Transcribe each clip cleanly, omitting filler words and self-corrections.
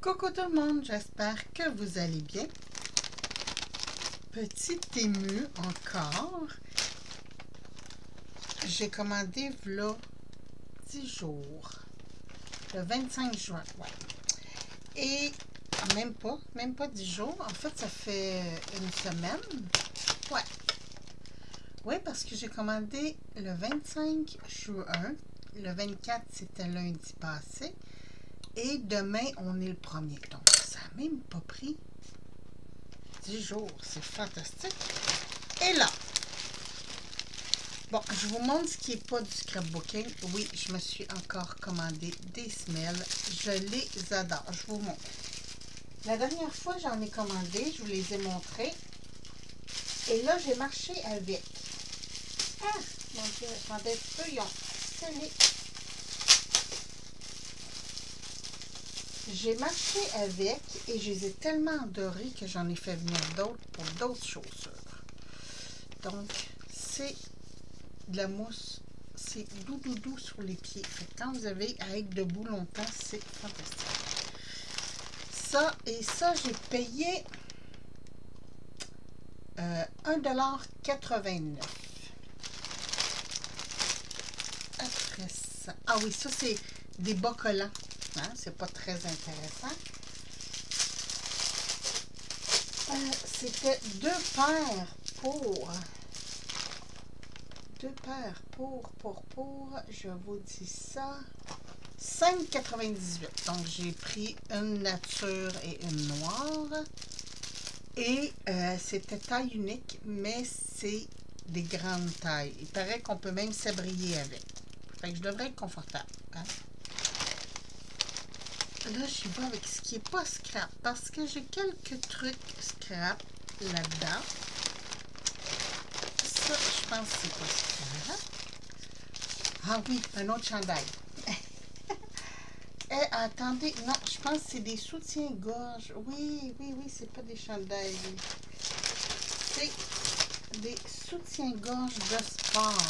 Coucou tout le monde, j'espère que vous allez bien. Petit ému encore. J'ai commandé v'là 10 jours. Le 25 juin, ouais. Et même pas 10 jours. En fait, ça fait une semaine. Ouais. Oui, parce que j'ai commandé le 25 juin. Le 24, c'était lundi passé. Et demain, on est le 1er. Donc, ça n'a même pas pris 10 jours. C'est fantastique. Et là, bon, je vous montre ce qui n'est pas du scrapbooking. Oui, je me suis encore commandé des semelles. Je les adore. Je vous montre. La dernière fois, j'en ai commandé. Je vous les ai montrés. Et là, j'ai marché avec. Ah, mon Dieu, attendez un peu. Ils ont scellé. J'ai marché avec et je les ai tellement adorés que j'en ai fait venir d'autres pour d'autres chaussures. Donc, c'est de la mousse. C'est doux sur les pieds. Fait que quand vous avez à être debout longtemps, c'est fantastique. Ça et ça, j'ai payé 1,89 $. Après ça. Ah oui, ça, c'est des bas collants. Hein? C'est pas très intéressant. C'était 2 paires pour. 2 paires pour. Je vous dis ça. 5,98 $. Donc, j'ai pris une nature et une noire. Et c'était taille unique, mais c'est des grandes tailles. Il paraît qu'on peut même s'abrier avec. Fait que je devrais être confortable. Hein? Là, je vais avec ce qui n'est pas scrap, parce que j'ai quelques trucs scrap là-dedans. Ça, je pense que c'est pas scrap. Ah oui, un autre chandail. Attendez, non, je pense que c'est des soutiens-gorge. Oui, c'est pas des chandails. C'est des soutiens-gorge de sport.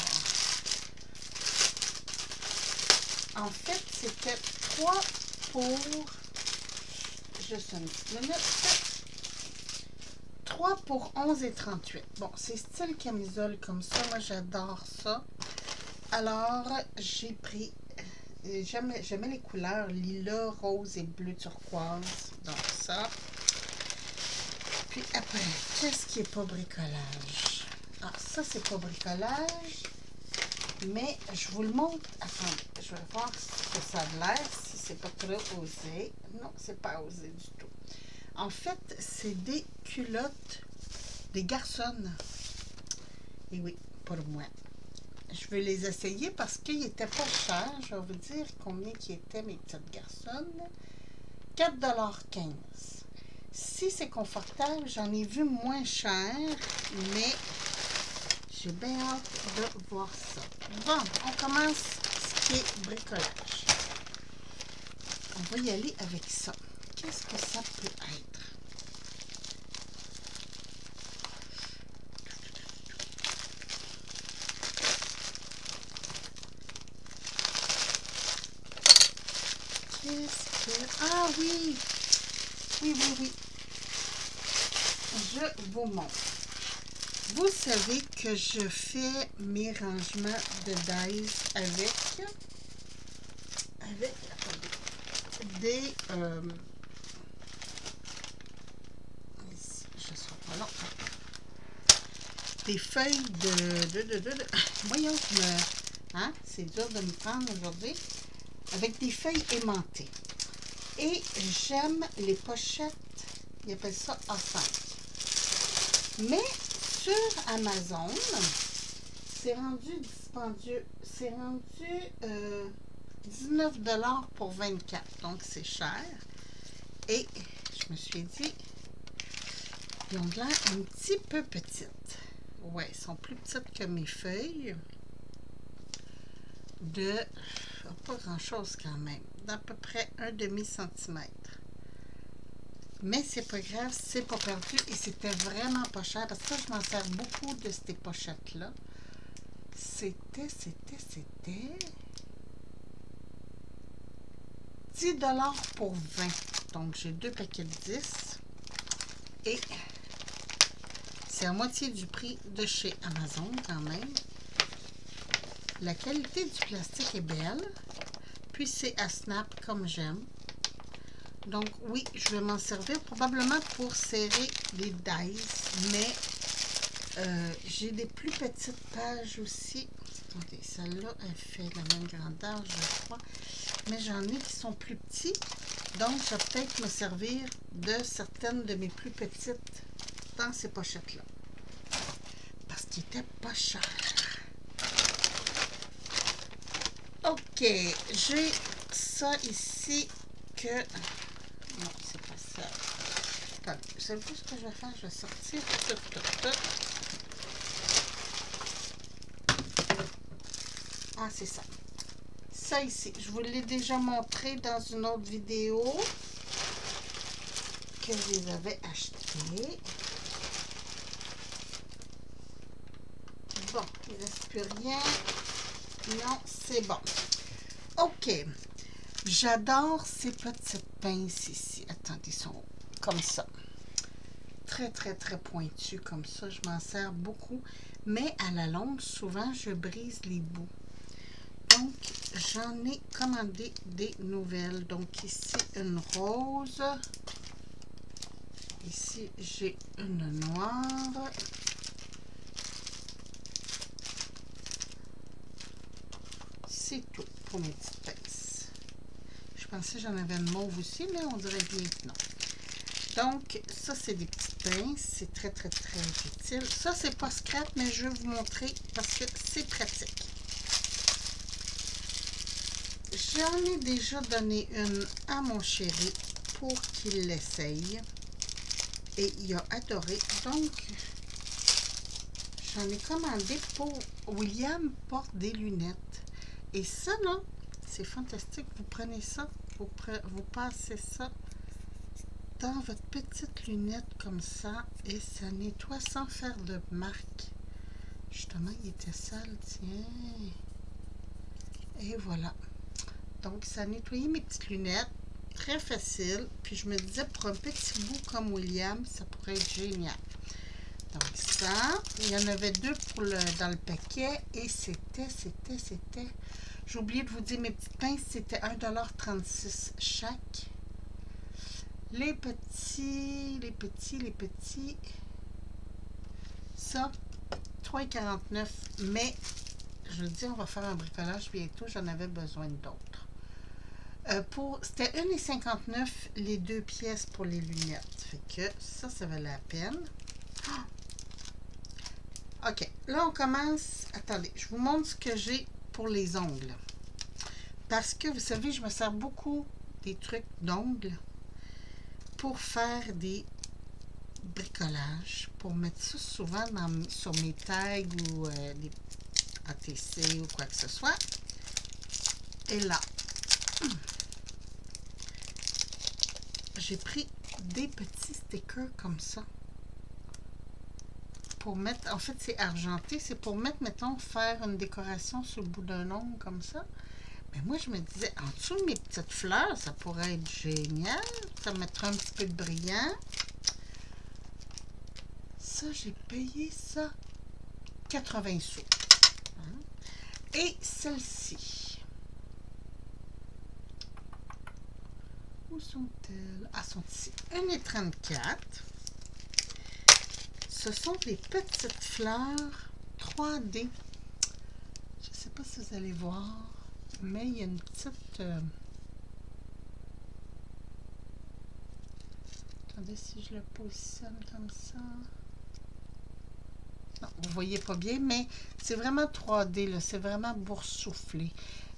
En fait, c'était 3 pour, juste une petite minute, 3 pour 11,38 $. Bon, c'est style camisole comme ça. Moi, j'adore ça. Alors, j'ai pris, j'aimais les couleurs lilas, rose et bleu turquoise. Donc, ça. Puis après, qu'est-ce qui n'est pas bricolage? Ah, ça, c'est pas bricolage. Mais je vous le montre. Attendez, je vais voir ce que ça a l'air, si c'est pas trop osé. Non, c'est pas osé du tout. En fait, c'est des culottes, des garçonnes. Et oui, pour moi. Je vais les essayer parce qu'ils n'étaient pas chers. Je vais vous dire combien qui étaient mes petites garçonnes. 4,15 $. Si c'est confortable, j'en ai vu moins cher, mais j'ai bien hâte de voir ça. Bon, on commence ce qui est bricolage. On va y aller avec ça. Qu'est-ce que ça peut être? Qu'est-ce que... Ah oui! Oui. Je vous montre. Vous savez que je fais mes rangements de dies avec des des feuilles de voyons, hein, c'est dur de me prendre aujourd'hui, avec des feuilles aimantées. Et j'aime les pochettes, ils appellent ça A5. Mais sur Amazon, c'est rendu dispendieux. C'est rendu 19 $ pour 24. Donc, c'est cher. Et je me suis dit, ils ont de l'air un petit peu petites. Ouais, elles sont plus petites que mes feuilles. De pas grand-chose quand même. D'à peu près 1/2 centimètre. Mais c'est pas grave, c'est pas perdu et c'était vraiment pas cher parce que ça, je m'en sers beaucoup de ces pochettes-là. C'était 10 $ pour 20. Donc, j'ai 2 paquets de 10. Et c'est à moitié du prix de chez Amazon quand même. La qualité du plastique est belle. Puis c'est à snap comme j'aime. Donc oui, je vais m'en servir probablement pour serrer les dice. Mais j'ai des plus petites pages aussi. Attendez, celle-là, elle fait la même grandeur, je crois. Mais j'en ai qui sont plus petits. Donc, je vais peut-être me servir de certaines de mes plus petites dans ces pochettes-là. Parce qu'ils étaient pas chers. Ok, j'ai ça ici que... Non, c'est pas ça. Attendez, vous savez ce que je vais faire? Je vais sortir tout. Ah, c'est ça. Ça ici, je vous l'ai déjà montré dans une autre vidéo que je les avais achetés. Bon, il ne reste plus rien. Non, c'est bon. Ok. J'adore ces petites pinces ici. Attendez, ils sont comme ça. Très pointus comme ça. Je m'en sers beaucoup. Mais à la longue, souvent, je brise les bouts. Donc, j'en ai commandé des nouvelles. Donc, ici, une rose. Ici, j'ai une noire. C'est tout pour mes petites pinces. Je pensais que j'en avais une mauve aussi, mais on dirait bien que non. Donc, ça, c'est des petites pinces. C'est très utile. Ça, c'est pas scrap, mais je vais vous montrer parce que c'est pratique. J'en ai déjà donné une à mon chéri pour qu'il l'essaye. Et il a adoré. Donc, j'en ai commandé pour... William porte des lunettes. Et ça, là, c'est fantastique. Vous prenez ça, vous passez ça dans votre petite lunette comme ça. Et ça nettoie sans faire de marque. Justement, il était sale, tiens. Et voilà. Donc, ça a nettoyé mes petites lunettes. Très facile. Puis, je me disais, pour un petit bout comme William, ça pourrait être génial. Donc, ça, il y en avait 2 dans le paquet. Et c'était... J'ai oublié de vous dire, mes petites pinces, c'était 1,36 $ chaque. Les petits... Ça, 3,49 $. Mais, je le dis, on va faire un bricolage bientôt. J'en avais besoin d'autres. C'était 1,59 $ les 2 pièces pour les lunettes. Fait que ça valait la peine. OK. Là, on commence. Attendez, je vous montre ce que j'ai pour les ongles. Parce que, vous savez, je me sers beaucoup des trucs d'ongles pour faire des bricolages. Pour mettre ça souvent sur mes tags ou des ATC ou quoi que ce soit. Et là, j'ai pris des petits stickers comme ça. Pour mettre, en fait, c'est argenté. C'est pour mettre, mettons, faire une décoration sur le bout d'un ongle comme ça. Mais moi, je me disais, en dessous de mes petites fleurs, ça pourrait être génial. Ça mettrait un petit peu de brillant. Ça, j'ai payé ça 80 sous. Et celle-ci. Où sont-elles? Ah, sont ici. 1,34 $. Ce sont des petites fleurs 3D. Je ne sais pas si vous allez voir, mais il y a une petite... Attendez si je le positionne comme ça. Non, vous voyez pas bien, mais c'est vraiment 3D, c'est vraiment boursouflé.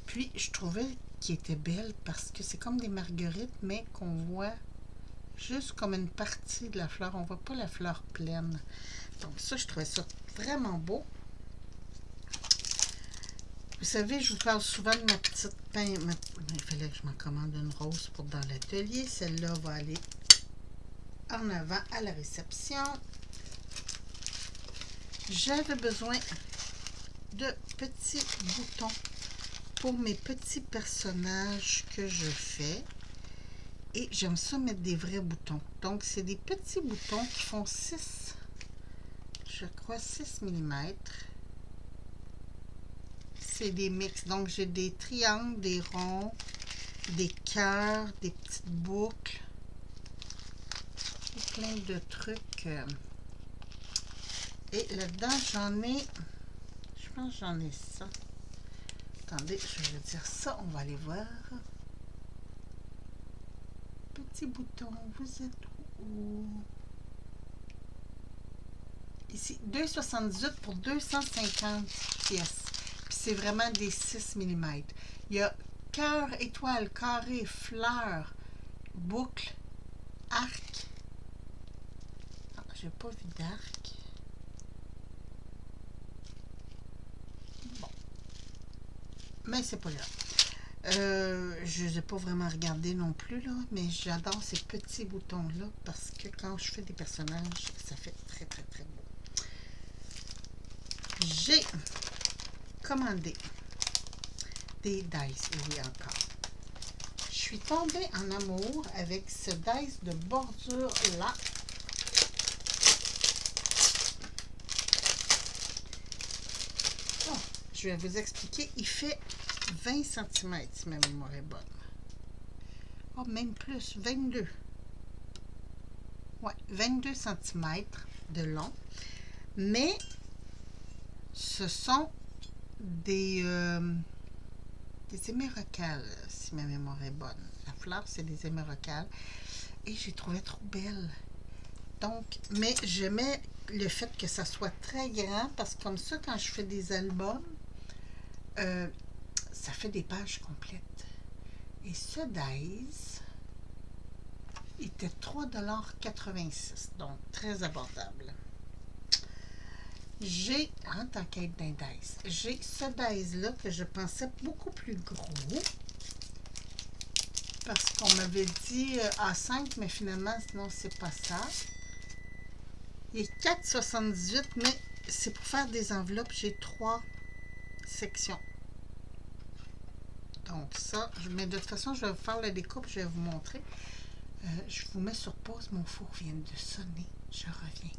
Puis, je trouvais qu'il était belle parce que c'est comme des marguerites, mais qu'on voit juste comme une partie de la fleur. On ne voit pas la fleur pleine. Donc ça, je trouvais ça vraiment beau. Vous savez, je vous parle souvent de ma petite pince. Il fallait que je m'en commande une rose pour dans l'atelier. Celle-là va aller en avant à la réception. J'avais besoin de petits boutons pour mes petits personnages que je fais. Et j'aime ça mettre des vrais boutons. Donc, c'est des petits boutons qui font 6, je crois 6 mm. C'est des mix. Donc, j'ai des triangles, des ronds, des cœurs, des petites boucles. Plein de trucs. Et là-dedans, j'en ai... Je pense que j'en ai ça. Attendez, je vais dire ça. On va aller voir. Petit bouton, vous êtes où? Ici, 2,78 pour 250 pièces. Puis c'est vraiment des 6 mm. Il y a cœur, étoile, carré, fleur, boucle, arc. Ah, j'ai pas vu d'arc. Bon. Mais c'est pas grave. Je ne les ai pas vraiment regardés non plus, là, mais j'adore ces petits boutons-là parce que quand je fais des personnages, ça fait très, très, très beau. J'ai commandé des dice, oui encore. Je suis tombée en amour avec ce dice de bordure-là. Oh, je vais vous expliquer. Il fait 20 cm, si ma mémoire est bonne. Oh, même plus, 22. Ouais, 22 cm de long. Mais ce sont des émeraucales, si ma mémoire est bonne. La fleur, c'est des émeraucales. Et j'ai trouvé trop belle. Donc, mais j'aimais le fait que ça soit très grand parce que comme ça, quand je fais des albums, ça fait des pages complètes. Et ce dice était 3,86 $, donc très abordable. J'ai, en tant qu'aide d'un dice, j'ai ce dice-là que je pensais beaucoup plus gros parce qu'on m'avait dit A5, mais finalement, sinon, c'est pas ça. Il est 4,78 $, mais c'est pour faire des enveloppes. J'ai 3 sections. Donc ça, mais de toute façon, je vais vous faire la découpe, je vais vous montrer. Je vous mets sur pause, mon four vient de sonner. Je reviens.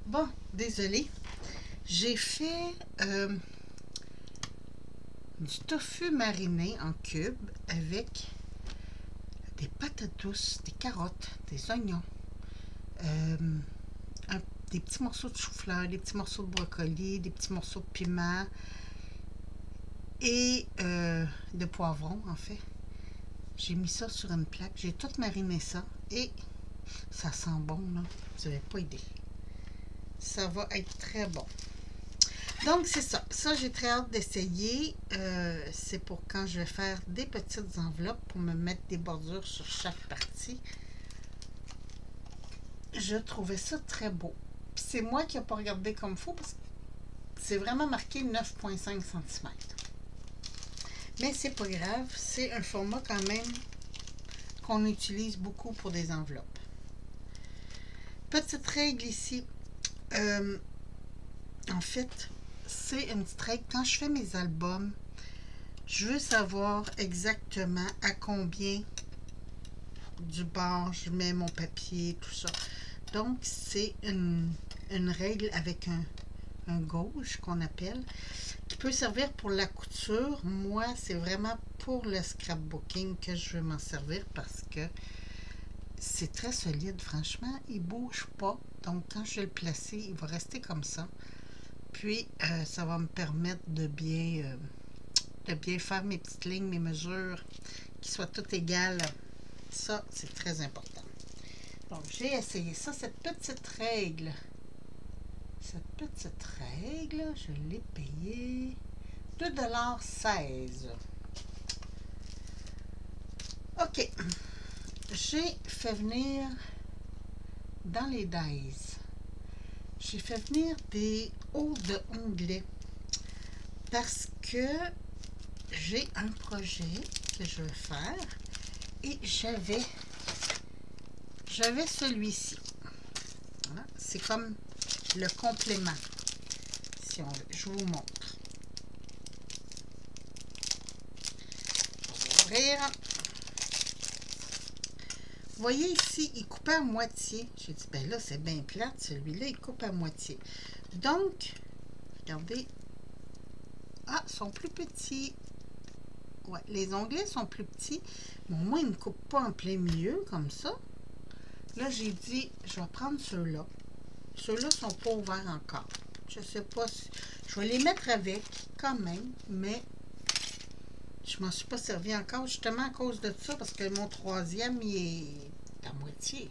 Bon, désolé. J'ai fait du tofu mariné en cubes avec des patates douces, des carottes, des oignons, des petits morceaux de chou-fleur, des petits morceaux de brocoli, des petits morceaux de piment et de poivron, en fait. J'ai mis ça sur une plaque. J'ai tout mariné ça et ça sent bon, là. Vous n'avez pas idée. Ça va être très bon. Donc, c'est ça. Ça, j'ai très hâte d'essayer. C'est pour quand je vais faire des petites enveloppes pour me mettre des bordures sur chaque partie. Je trouvais ça très beau. Puis c'est moi qui n'ai pas regardé comme il faut parce que c'est vraiment marqué 9,5 cm. Mais c'est pas grave. C'est un format quand même qu'on utilise beaucoup pour des enveloppes. Petite règle ici. En fait, c'est une petite règle. Quand je fais mes albums, je veux savoir exactement à combien du bord je mets mon papier, tout ça. Donc, c'est une règle avec un gauge qu'on appelle, qui peut servir pour la couture. Moi, c'est vraiment pour le scrapbooking que je veux m'en servir parce que c'est très solide, franchement. Il ne bouge pas. Donc, quand je vais le placer, il va rester comme ça. Puis, ça va me permettre de bien faire mes petites lignes, mes mesures, qui soient toutes égales. Ça, c'est très important. Donc, j'ai essayé ça, cette petite règle. Cette petite règle, je l'ai payée 2,16 $. OK. J'ai fait venir dans les dies. J'ai fait venir des hauts de onglets parce que j'ai un projet que je veux faire et j'avais celui-ci. Voilà. C'est comme le complément. Si on veut. Je vous montre. Je vais ouvrir. Vous voyez ici, il coupait à moitié. J'ai dit, ben là, c'est bien plate. Celui-là, il coupe à moitié. Donc, regardez. Ah, ils sont plus petits. Ouais, les onglets sont plus petits. Mais au moins, ils ne coupent pas en plein milieu, comme ça. Là, j'ai dit, je vais prendre ceux-là. Ceux-là ne sont pas ouverts encore. Je ne sais pas si... Je vais les mettre avec, quand même, mais je ne m'en suis pas servi encore, justement à cause de ça, parce que mon troisième, il est à moitié.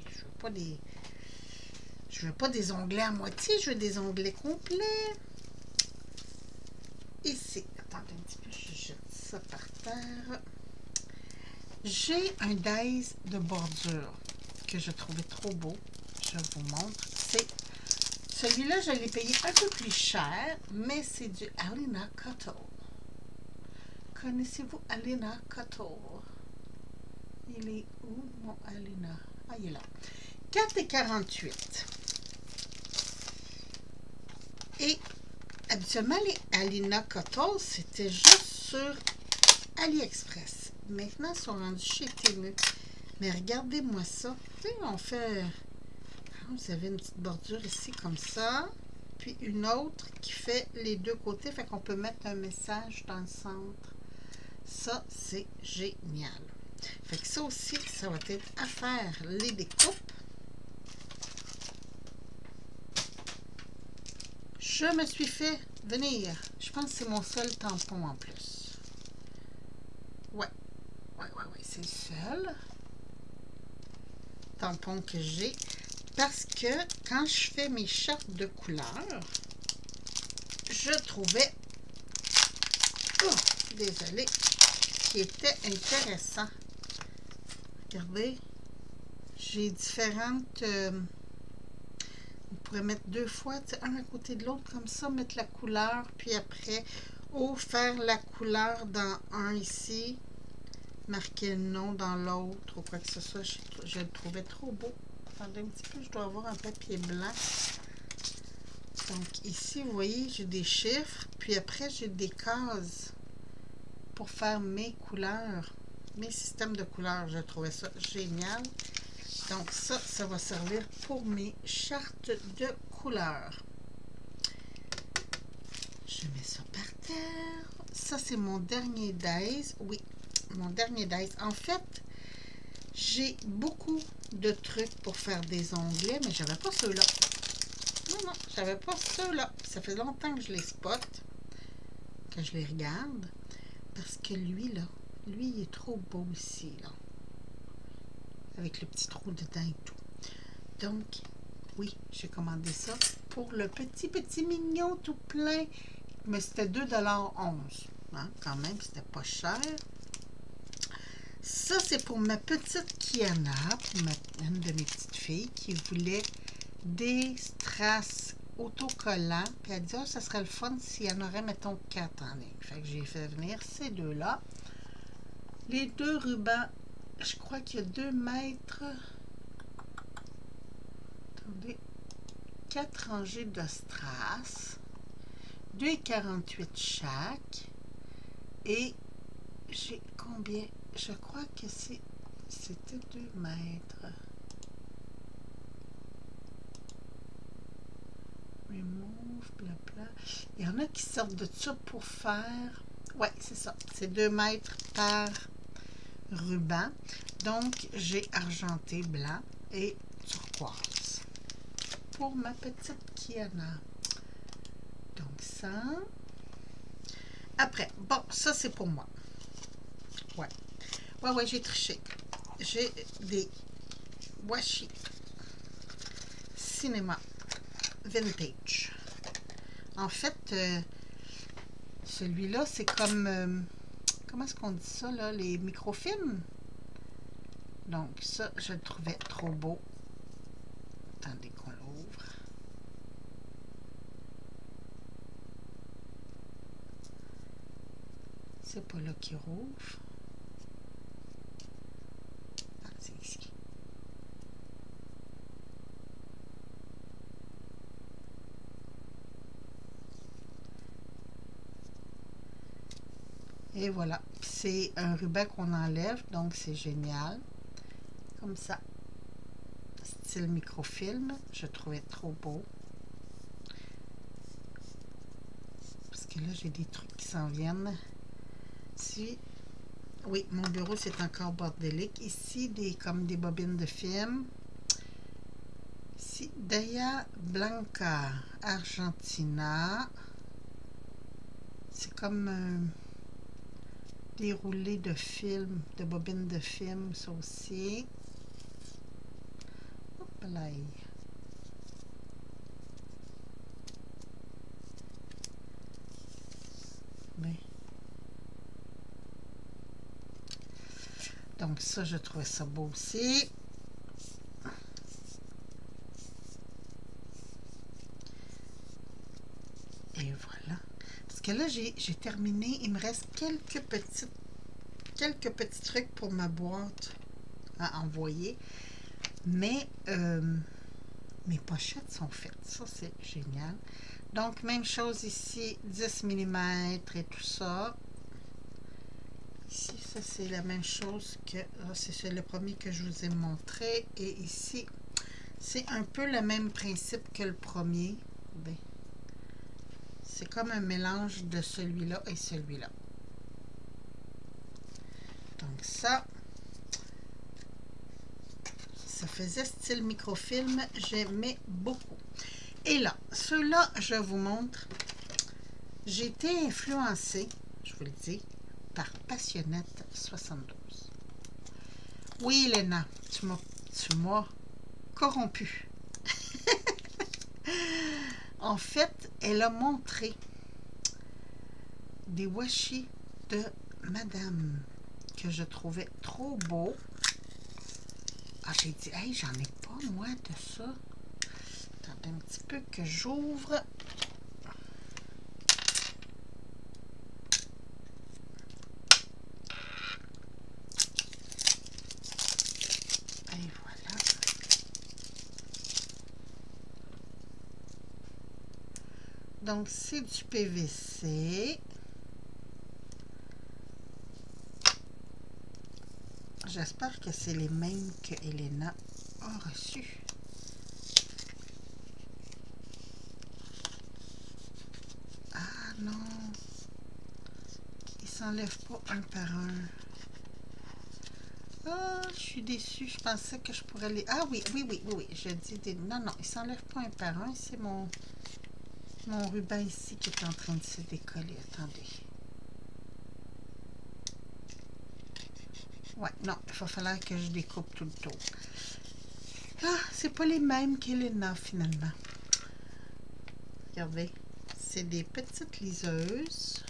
Je veux pas des onglets à moitié, je veux des onglets complets. Ici, attendez un petit peu, je jette ça par terre. J'ai un dies de bordure que je trouvais trop beau. Je vous montre. Celui-là, je l'ai payé un peu plus cher, mais c'est du Alina Couture. Connaissez-vous Alina Couture? Il est où, mon Alina? Ah, il est là. 4,48 $. Et habituellement, les Alina Couture, c'était juste sur AliExpress. Maintenant, ils sont rendus chez Temu. Mais regardez-moi ça. Tu sais, on fait... Vous avez une petite bordure ici comme ça. Puis une autre qui fait les deux côtés. Fait qu'on peut mettre un message dans le centre. Ça, c'est génial. Fait que ça aussi, ça va être à faire les découpes. Je me suis fait venir. Je pense que c'est mon seul tampon en plus. Ouais, c'est le seul tampon que j'ai. Parce que quand je fais mes chartes de couleurs, je trouvais, désolée, qui était intéressant. Regardez, j'ai différentes... on pourrait mettre deux fois, un à côté de l'autre, comme ça, mettre la couleur, puis après, ou faire la couleur dans un ici, marquer le nom dans l'autre, ou quoi que ce soit. Je le trouvais trop beau. Attendez un petit peu, je dois avoir un papier blanc. Donc ici, vous voyez, j'ai des chiffres, puis après, j'ai des cases pour faire mes couleurs, mes systèmes de couleurs. Je trouvais ça génial. Donc ça va servir pour mes chartes de couleurs. Je mets ça par terre. Ça, c'est mon dernier dies. Oui, mon dernier dies. En fait, j'ai beaucoup de trucs pour faire des onglets, mais j'avais pas ceux-là. Non, j'avais pas ceux-là. Ça fait longtemps que je les spot, que je les regarde. Parce que lui, là, lui, il est trop beau ici, là. Avec le petit trou dedans et tout. Donc, oui, j'ai commandé ça pour le petit mignon tout plein. Mais c'était 2,11 $. Hein, quand même, c'était pas cher. Ça, c'est pour ma petite Kiana, pour une de mes petites filles qui voulait des strass autocollants. Puis elle dit, oh, ça serait le fun s'il y en aurait, mettons, 4 en ligne. Fait que j'ai fait venir ces deux-là. Les deux rubans, je crois qu'il y a 2 mètres. Attendez. 4 rangées de strass. 2,48 $ chaque. Et j'ai combien? Je crois que c'était 2 mètres. Remove, blabla. Il y en a qui sortent de ça pour faire... Ouais, c'est ça. C'est 2 mètres par ruban. Donc, j'ai argenté blanc et turquoise. Pour ma petite Kiana. Donc, ça. Après, bon, ça, c'est pour moi. Ouais, j'ai triché. J'ai des washi cinéma vintage. En fait, celui-là, c'est comme... comment est-ce qu'on dit ça, là? Les microfilms. Donc, ça, je le trouvais trop beau. Attendez qu'on l'ouvre. C'est pas là qu'il rouvre. Ah, c'est ici. Et voilà. C'est un ruban qu'on enlève, donc c'est génial. Comme ça. style microfilm. Je trouvais trop beau. Parce que là, j'ai des trucs qui s'en viennent. Ici, oui, mon bureau, c'est encore bordélique. Ici, comme des bobines de film. Ici, Daya Blanca Argentina. C'est comme des roulés de film, de bobines de film, ça aussi. Hop là. Ben. Donc ça, je trouvais ça beau aussi. Et voilà. Parce que là, j'ai terminé. Il me reste quelques petits trucs pour ma boîte à envoyer. Mais mes pochettes sont faites. Ça, c'est génial. Donc, même chose ici, 10 mm et tout ça. Ici, ça, c'est la même chose que... c'est le premier que je vous ai montré. Et ici, c'est un peu le même principe que le premier. Ben, c'est comme un mélange de celui-là et celui-là. Donc ça faisait style microfilm. J'aimais beaucoup. Et là, ceux-là, je vous montre. J'ai été influencée, je vous le dis, par Passionnette 72. Oui, Léna, tu m'as corrompue. En fait, elle a montré des washi de Madame que je trouvais trop beau. Ah, j'ai dit, hey, j'en ai pas, moi, de ça. Attendez un petit peu que j'ouvre. Et voilà. Donc, c'est du PVC. J'espère que c'est les mêmes que Elena a reçus. Ah non, ils s'enlèvent pas un par un. Ah, je suis déçue. Je pensais que je pourrais les... Ah oui. Je dis des... Non, ils s'enlèvent pas un par un. C'est mon ruban ici qui est en train de se décoller. Attendez. Ouais, non, il va falloir que je découpe tout le tour. Ah, c'est pas les mêmes qu'Elena finalement. Regardez, c'est des petites liseuses.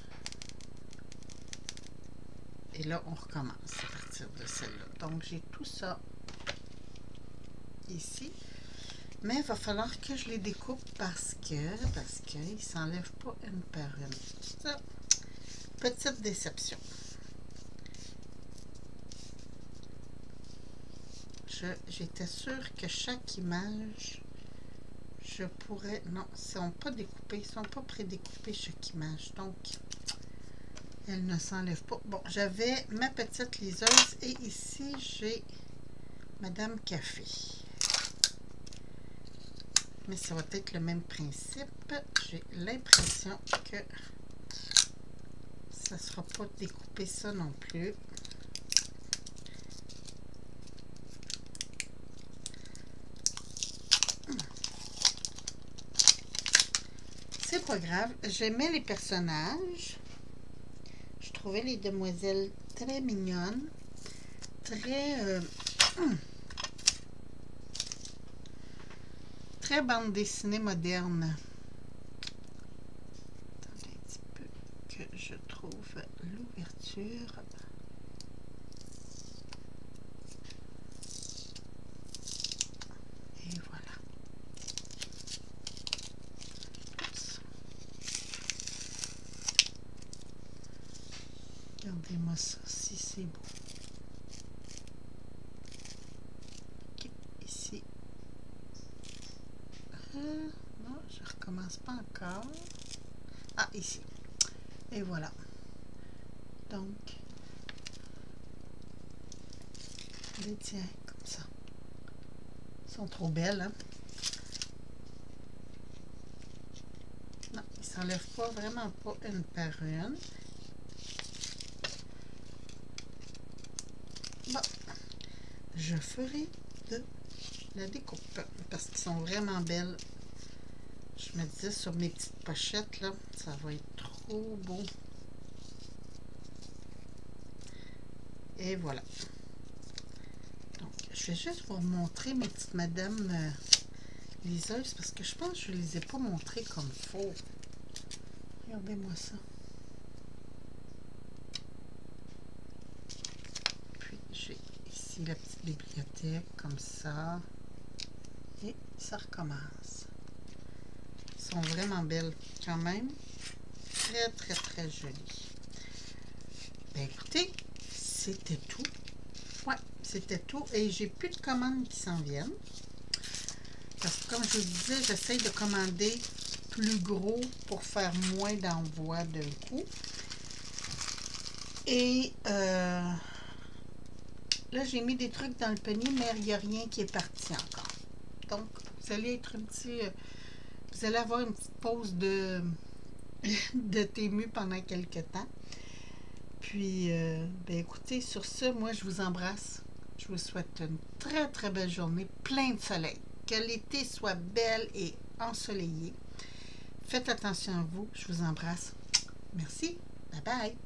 Et là, on recommence à partir de celle-là. Donc, j'ai tout ça ici. Mais il va falloir que je les découpe parce qu'ils ne s'enlèvent pas une par une. Ça, petite déception. J'étais sûre que chaque image, je pourrais... Non, ils ne sont pas découpés, ils ne sont pas prédécoupés chaque image. Donc, elle ne s'enlève pas. Bon, j'avais ma petite liseuse et ici, j'ai Madame Café. Mais ça va être le même principe. J'ai l'impression que ça ne sera pas découpé ça non plus. C'est pas grave. J'aimais les personnages. Je trouvais les demoiselles très mignonnes. Très... très bande dessinée moderne. Attendez un petit peu que je trouve l'ouverture. Et voilà. Oups. Regardez-moi ça, si c'est beau. Ok, ici. Non, je recommence pas encore. Ah, ici. Et voilà. Donc, les tiens, comme ça. sont trop belles, hein? Non, ils ne s'enlèvent pas, vraiment pas une par une. Bon, je ferai de la découpe parce qu'ils sont vraiment belles. Je me disais sur mes petites pochettes, là, ça va être trop beau. Et voilà. Donc, je vais juste vous montrer mes petites madames liseuses parce que je pense que je ne les ai pas montrées comme il faut. Regardez-moi ça. Puis, j'ai ici la petite bibliothèque comme ça. Et ça recommence. Elles sont vraiment belles quand même. Très, très, très jolies. Ben écoutez, c'était tout. Ouais, c'était tout. Et j'ai plus de commandes qui s'en viennent. Parce que comme je vous disais, j'essaye de commander plus gros pour faire moins d'envois d'un coup. Et là, j'ai mis des trucs dans le panier, mais il n'y a rien qui est parti encore. Donc, vous allez être un petit... vous allez avoir une petite pause de Temu pendant quelques temps. Puis, ben écoutez, sur ce, moi, je vous embrasse. Je vous souhaite une très, très belle journée, plein de soleil. Que l'été soit belle et ensoleillé. Faites attention à vous. Je vous embrasse. Merci. Bye bye.